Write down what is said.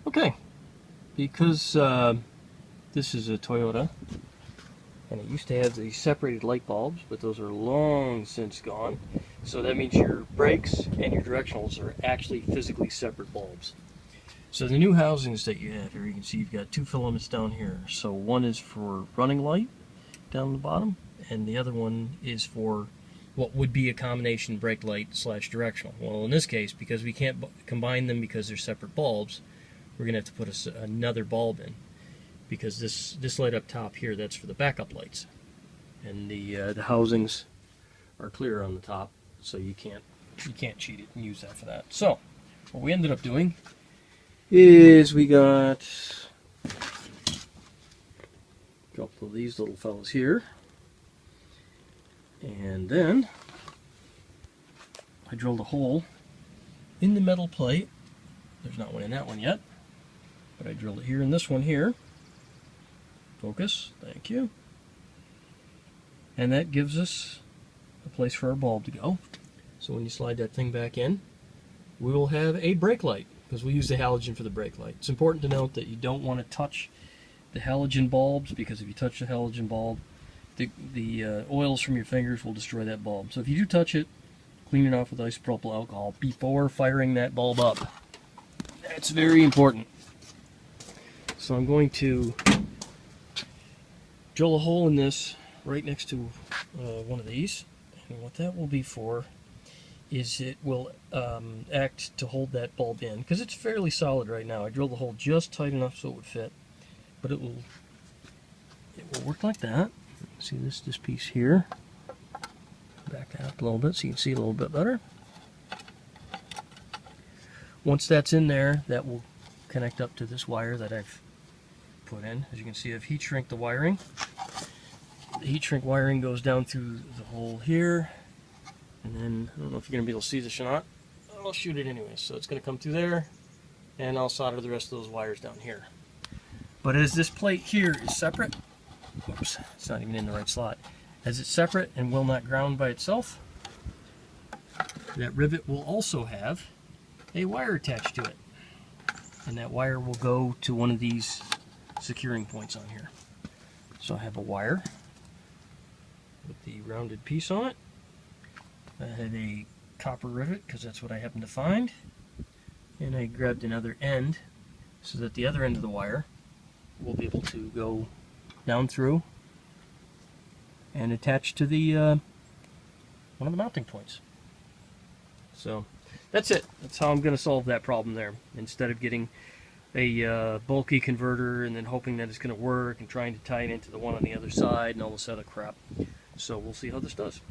Okay, because this is a Toyota, and it used to have these separated light bulbs, but those are long since gone. So that means your brakes and your directionals are actually physically separate bulbs. So the new housings that you have here, you can see you've got two filaments down here. So one is for running light down the bottom, and the other one is for what would be a combination brake light slash directional. Well, in this case, because we can't combine them because they're separate bulbs, we're going to have to put another bulb in, because this light up top here, that's for the backup lights, and the housings are clear on the top, so you can't cheat it and use that for that. So what we ended up doing is we got a couple of these little fellas here, and then I drilled a hole in the metal plate. There's not one in that one yet, but I drilled it here in this one here. Focus, thank you. And that gives us a place for our bulb to go. So when you slide that thing back in, we will have a brake light, because we use the halogen for the brake light. It's important to note that you don't want to touch the halogen bulbs, because if you touch the halogen bulb, the oils from your fingers will destroy that bulb. So if you do touch it, clean it off with isopropyl alcohol before firing that bulb up. That's very important. So I'm going to drill a hole in this right next to one of these, and what that will be for is it will act to hold that bulb in, because it's fairly solid right now. I drilled the hole just tight enough so it would fit, but it will work like that. See this piece here? Back that up a little bit so you can see it a little bit better. Once that's in there, that will connect up to this wire that I've put in. As you can see, I've heat shrink the wiring. The heat shrink wiring goes down through the hole here, and then I don't know if you're going to be able to see this or not. I'll shoot it anyway. So it's going to come through there, and I'll solder the rest of those wires down here. But as this plate here is separate, oops, it's not even in the right slot. As it's separate and will not ground by itself, that rivet will also have a wire attached to it. And that wire will go to one of these securing points on here. So I have a wire with the rounded piece on it. I had a copper rivet, because that's what I happened to find. And I grabbed another end so that the other end of the wire will be able to go down through and attach to the one of the mounting points. So that's it. That's how I'm going to solve that problem there, instead of getting a bulky converter and then hoping that it's going to work and trying to tie it into the one on the other side and all this other crap. So we'll see how this does.